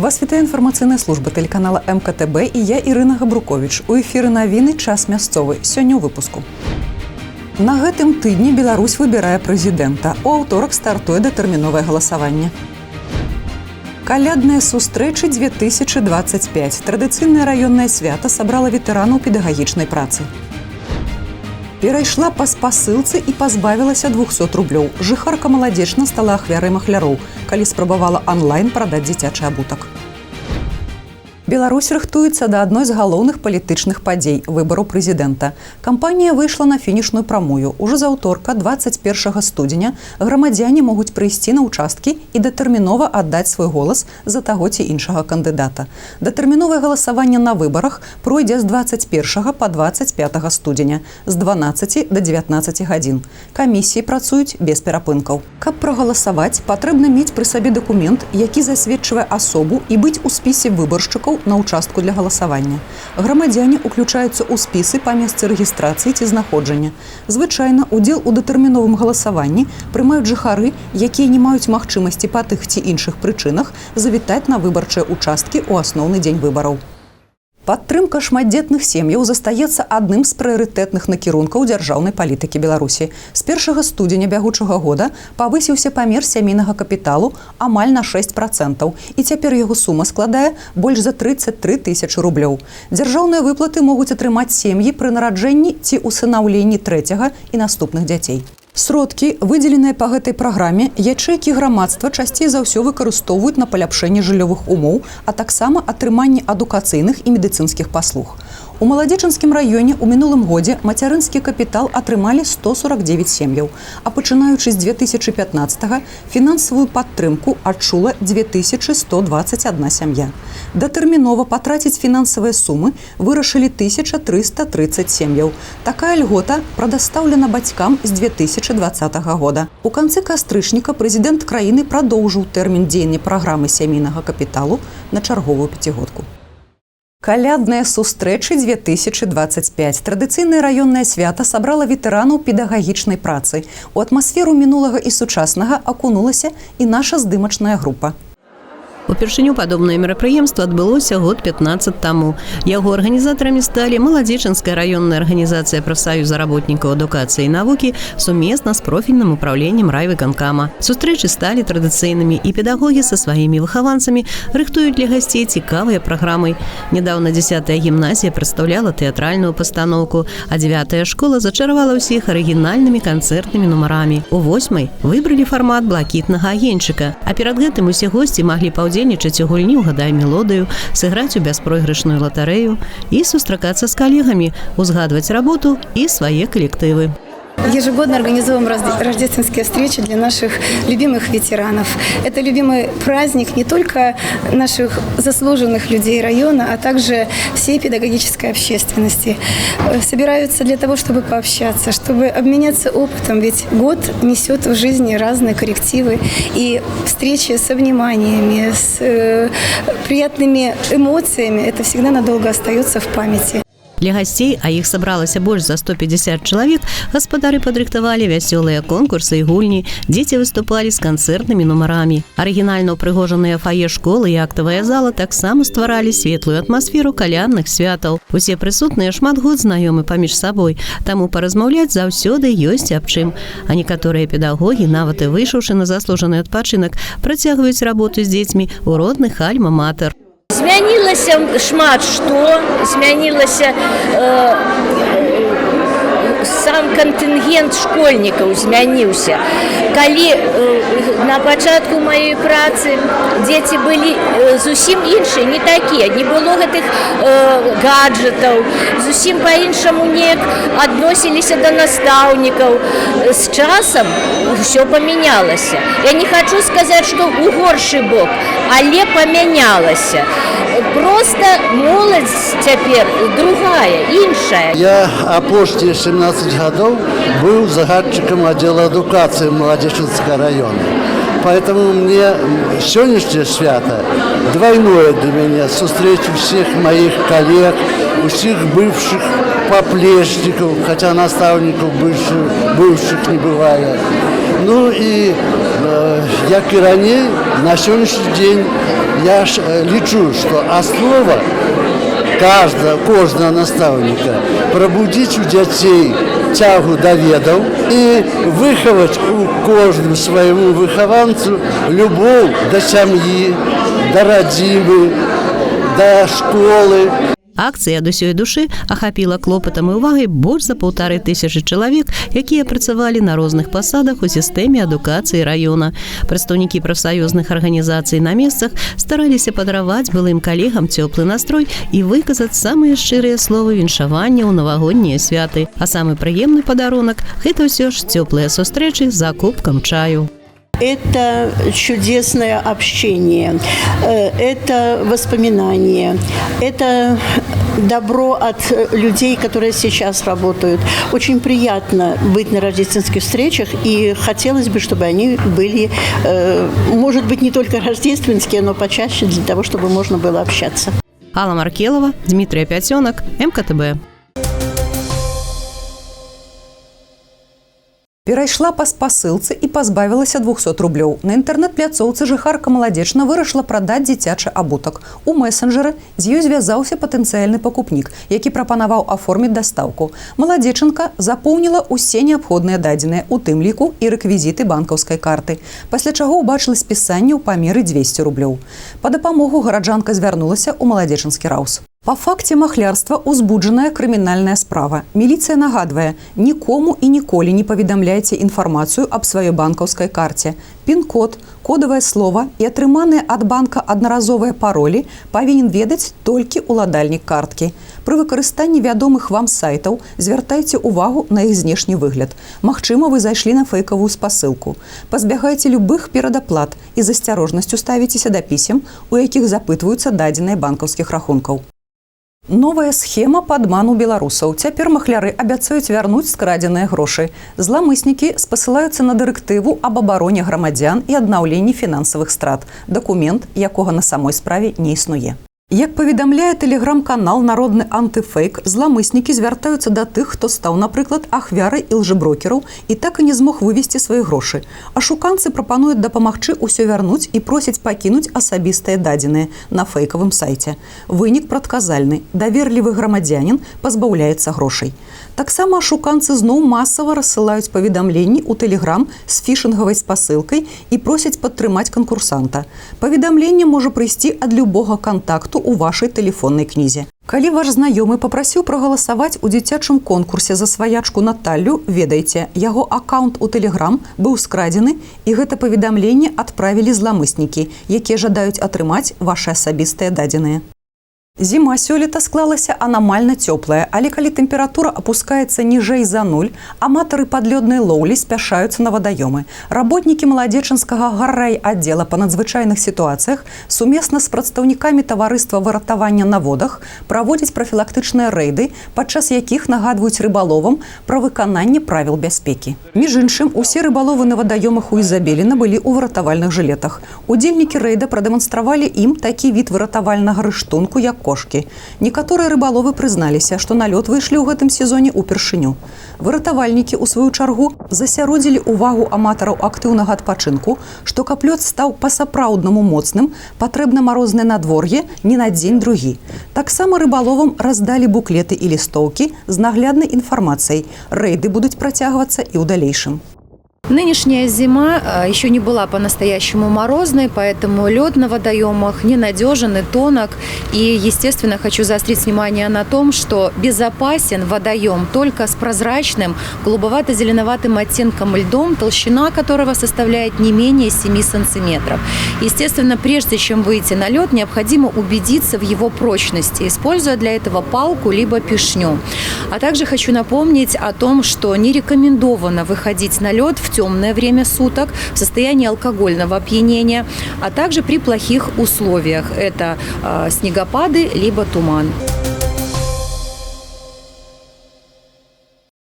Вас вітає інфармаційна служба телеканала МКТБ і я, Ірина Габрукович. У ефірі навіни «Час мясцовы». Сёння ў выпуску. На гэтым тыдні Беларусь выбірае прэзідэнта. У аўторак стартуе датэрміновае галасаванне. Калядныя сустрэчы 2025. Традыцыйнае раённае свята сабрала ветэранаў педагагічнай працы. Перайшла па спасылцы і пазбавілася 200 рублёў. Жыхарка маладзечна стала ахвярай махляроў, калі спрабавала онлайн прадаць дзіцячы абутак. Беларусь рыхтуецца да адной з галоўных палітычных падзей – выбару прэзідэнта. Кампанія выйшла на фінішную прамую. Ужо з аўторка, 21 студзеня, грамадзяне могуць прыйсці на ўчасткі і датэрмінова аддаць свой голас за таго ці іншага кандыдата. Датэрміновае галасаванне на выбарах пройдзе з 21 па 25 студзеня, з 12 да 19 гадзін. Камісіі працуюць без перапынкаў. Каб прагаласаваць, патрэбна мець пры сабе дакумент, які засведчвае асобу і быць у спісе выбаршчыкаў на участку для галасавання. Грамадзяне уключаюцца ў спісы па месцы рэгістрацыі ці знаходжання. Звычайна удзел у датэрміновым галасаванні прымаюць жыхары, якія не маюць магчымасці па тых ці іншых прычынах завітаць на выбарчыя участкі ў асноўны дзень выбараў. Падтрымка шматдзетных сем'яў застаецца адным з прыярытэтных накірункаў дзяржаўнай палітыкі Беларусі. З 1 студзеня бягучага года павысіўся памер сямейнага капіталу амаль на 6%, і цяпер яго сума складае больш за 33 тысячы рублёў. Дзяржаўныя выплаты могуць атрымаць сем'і пры нараджэнні ці усынаўленні трэцяга і наступных дзяцей. Сродкі, выдзеленыя па гэтай праграме, ячэйкі грамадства часцей за ўсё выкарыстоўваюць на паляпшэнне жыллёвых умоў, а таксама атрыманне адукацыйных і медыцынскіх паслуг. У Маладзечанскім раёне ў минулым годзе мацярынскі капітал атрымалі 149 сем'яў, а пачынаючы з 2015-го фінансавую падтрымку адчула 2121 сям'я. Датэрмінова патраціць фінансавыя сумы вырашылі 1330 сем'яў. Такая льгота прадастаўлена бацькам з 2020 года. У канцы кастрычніка прэзідэнт краіны прадоўжыў тэрмін дзеяння праграмы сямейнага капіталу на чарговую пяцігодку. Калядныя сустрэчы 2025. Традыцыйнае раённае свята сабрала ветэранаў педагагічнай працы. У атмасферу мінулага і сучаснага акунулася і наша здымачная група. Упершыню падобнае мерапрыемства адбылося год 15 таму. Яго арганізатарамі сталі Маладзечанская раённая арганізацыя прафсаюза работнікаў адукацыі і навукі сумесна з профільным управленнем райвыканкама. Сустрэчы сталі традыцыйнымі, і педагогі са сваімі выхаванцамі рыхтуюць для гасцей цікавыя праграмы. Нядаўна 10-я гімназія прадстаўляла тэатральную пастаноўку, а 9-я школа зачаравала ўсіх арыгінальнымі канцэртнымі нумарамі. У 8-й выбралі фармат блакітнага агеньчыка, а перад гэтым усе госці маглі паўдзельнічаць у гульні «Угадай мелодыю», сыграць у бяспройгрышную латарэю і сустракацца з калегамі, узгадваць работу і свае калектывы. Ежегодно организовываем рождественские встречи для наших любимых ветеранов. Это любимый праздник не только наших заслуженных людей района, а также всей педагогической общественности. Собираются для того, чтобы пообщаться, чтобы обменяться опытом, ведь год несет в жизни разные коррективы, и встречи с обниманиями, с приятными эмоциями, это всегда надолго остается в памяти. Для гасцей, а іх сабралася больш за 150 чалавек, гаспадары падрыхтавалі вясёлыя конкурсы і гульні, дзеці выступалі з канцэртнымі нумарамі. Арыгінальна ўпрыгожаныя фае школы і актавая зала таксама стваралі светлую атмасферу калядных святаў. Усе прысутныя шмат год знаёмы паміж сабой, таму паразмаўляць заўсёды ёсць аб чым. А некаторыя педагогі, нават і выйшаўшы на заслужаны адпачынак, працягваюць работу з дзецьмі ў родных альма-матэр. Змянілася шмат што, змянілася сам кантынгент школьнікаў змяніўся. Калі на пачатку маёй працы дзеці былі зусім іншыя, не такія, не было гэтых гаджетаў, зусім па-іншаму неяк адносіліся да настаўнікаў. З часам ўсё памянялася. Я не хачу сказаць, што ў горшы бок, але памянялася. Просто моладзь цяпер другая, іншая. Я апошнія 17 гадоў быў загадчыкам аддзела адукацыі Маладзечанскага района. Поэтому мне сегодняшнее свято двойное для меня. Встречу всех моих коллег, всех бывших поплечников, хотя наставников бывших не бывает. Ну и як і раней, на сённяшні дзень я ж лічу, што аснова кожного наставника пробудить у детей тягу до ведаў и выховать у кожному своему выхованцу любовь до семьи, до родимы, до школы. Акцыя ад усёй душы ахапіла клопатам і увагай больш за 1500 чалавек, якія працавалі на розных пасадах у сістэме адукацыі раёна. Прадстаўнікі прафсаюзных арганізацый на месцах стараліся падараваць былым калегам цёплы настрой і выказаць самыя шчырыя словы віншавання ў навагоднія святы. А самы прыемны падарунак – гэта ўсё ж цёплыя сустрэчы за кубкам чаю. Это чудесное общение, это воспоминания, это добро от людей, которые сейчас работают. Очень приятно быть на рождественских встречах, и хотелось бы, чтобы они были, может быть, не только рождественские, но почаще, для того, чтобы можно было общаться. Алла Маркелова, Дмитрий Опятёнок, МКТБ. Перайшла па спасылцы і пазбавілася 200 рублёў. На інтэрнэт-пляцоўцы жыхарка Маладзечна вырашыла прадаць дзіцячы абутак. У месенджеры з ёй звязаўся патэнцыяльны пакупнік, які прапанаваў аформіць дастаўку. Маладзечанка запоўніла ўсе неабходныя дадзеныя, у тым ліку і рэквізіты банкаўскай карты, пасля чаго ўбачыла спісанне ў памеры 200 рублёў. Па дапамогу гараджанка звярнулася ў маладзечанскі раус. Па факце махлярства узбуджаная крымінальная справа. Міліцыя нагадвае, нікому і ніколі не паведамляйце інфармацыю аб сваёй банкаўскай карце. Пін-код, кодавае слова і атрыманыя ад банка аднаразовыя паролі павінен ведаць толькі ўладальнік карткі. Пры выкарыстанні вядомых вам сайтаў звяртайце увагу на іх знешні выгляд. Магчыма, вы зайшлі на фэйкавую спасылку. Пазбягайце любых перадаплат і з асцярожнасцю ставіцеся да пісем, у якіх запытваюцца дадзеныя банкаўскіх рахункаў. Новая схема падману беларусаў. Цяпер махляры абяцаюць вярнуць скрадзеныя грошы. Зламыснікі спасылаюцца на дырэктыву аб абароне грамадзян і аднаўленні фінансавых страт, дакумент, якога на самой справе не існуе. Як паведамляе тэлеграм-канал «Народны антыфейк», зламыснікі звяртаюцца да тых, хто стаў, напрыклад, ахвярай ілжэброкераў і так і не змог вывесці свае грошы. Ашуканцы прапануюць дапамагчы ўсё вярнуць і просяць пакінуць асабістыя дадзеныя на фэйкавым сайце. Вынік прадказальны. Даверлівы грамадзянін пазбаўляецца грошай. Таксама ашуканцы зноў масава рассылаюць паведамленні ў тэлеграм з фішынгавай спасылкай і просяць падтрымаць канкурсанта. Паведамленне можа прыйсці ад любога кантакту у вашай тэлефоннай кнізе. Калі ваш знаёмы папрасіў прагаласаваць у дзіцячым конкурсе за сваячку Наталлю, ведайце, яго аккаунт у тэлеграм быў скрадзены, і гэта паведамленне адправілі зламыснікі, якія жадаюць атрымаць вашы асабістыя дадзеныя. Зіма сёлета склалася анамальна цёплая, але калі тэмпература апускаецца ніжэй за 0, аматары падлёднай лоўлі спяшаюцца на вадаёмы. Работнікі маладзечанскага гаррайаддзела па надзвычайных сітуацыях сумесна з прадстаўнікамі таварыства выратавання на водах праводзяць прафілактычныя рэйды, падчас якіх нагадваюць рыбаловам пра выкананне правіл бяспекі. Між іншым, усе рыбаловы на вадаёмах у Ізабеліна былі ў выратавальных жылетах. Удзельнікі рэйда прадэманстравалі ім такі від выратавальнага рыштунку, як кошки. Некаторыя рыбаловы прызналіся, што на лёд выйшлі ў гэтым сезоне ўпершыню. Выратавальнікі, у сваю чаргу, засяродзілі ўвагу аматараў актыўнага адпачынку, што каб лёд стаў па-сапраўднаму моцным, патрэбна марознае надвор'е не на дзень-другі. Таксама рыбаловам раздалі буклеты і лістоўкі з нагляднай інфармацыяй. Рэйды будуць працягвацца і ў далейшым. Нынешняя зима еще не была по-настоящему морозной, поэтому лед на водоемах ненадежен и тонок. И, естественно, хочу заострить внимание на том, что безопасен водоем только с прозрачным голубовато-зеленоватым оттенком льдом, толщина которого составляет не менее 7 сантиметров. Естественно, прежде чем выйти на лед, необходимо убедиться в его прочности, используя для этого палку либо пешню. А также хочу напомнить о том, что не рекомендовано выходить на лед в темное время суток в состоянии алкогольного опьянения, а также при плохих условиях. Это снегопады либо туман.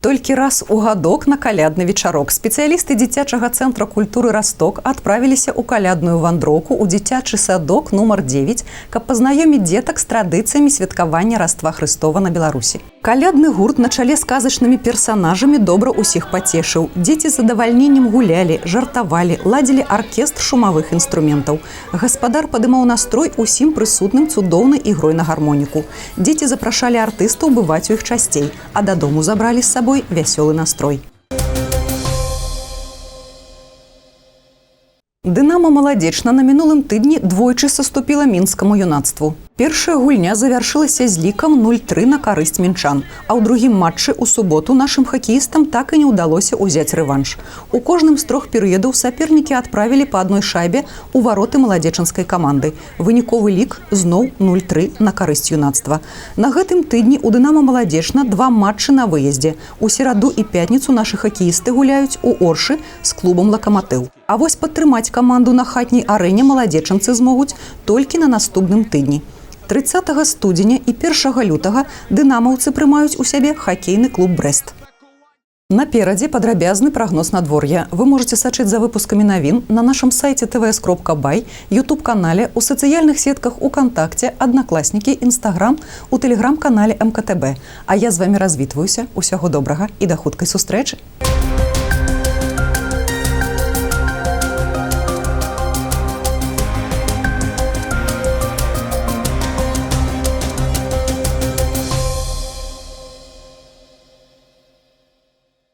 Толькі раз у гадок на калядны вечарок спецыялісты дзіцячага цэнтра культуры «Расток» адправіліся ў калядную вандроўку ў дзіцячы садок нумар 9, каб пазнаёміць дзетак з традыцыямі святкавання Раства Хрыстова на Беларусі. Калядны гурт на чале з казачнымі персанажамі добра ўсіх пацешыў. Дзеці з задавальненнем гулялі, жартавалі, ладзілі аркестр шумавых інструментаў. Гаспадар падымаў настрой усім прысутным цудоўнай ігрой на гармоніку. Дзеці запрашалі артыстаў бываць у іх часцей, а дадому забралі з сабой вясёлы настрой. «Дынамо» Маладзечна на мінулым тыдні двойчы саступіла мінскаму юнацтву. Першая гульня завяршылася з лікам 0-3 на карысць мінчан, а ў другім матчы ў суботу нашым хакеістам так і не ўдалося ўзяць рэванш. У кожным з 3 перыядаў сапернікі адправілі па адной шайбе ў вароты маладзечанскай каманды. Выніковы лік зноў 0-3 на карысць юнацтва. На гэтым тыдні ў «Дынамо» Маладзечна 2 матчы на выездзе. У сераду і пятніцу нашы хакеісты гуляюць у Оршы з клубам «Лакаматыў». А вось падтрымаць каманду на хатняй арэне маладзечанцы змогуць толькі на наступным тыдні. 30 студзеня і 1 лютага дынамаўцы прымаюць у сябе хакейны клуб «Брэст». Наперадзе падрабязны прагноз надвор'я. Вы можете сачыць за выпускамі навін на нашым сайце tvs.by, YouTube-канале, у сацыяльных сетках УКонтакце, Аднакласнікі, Інстаграм, у тэлеграм-канале МКТБ. А я з вамі развітваюся. Усяго добрага і да хуткай сустрэчы.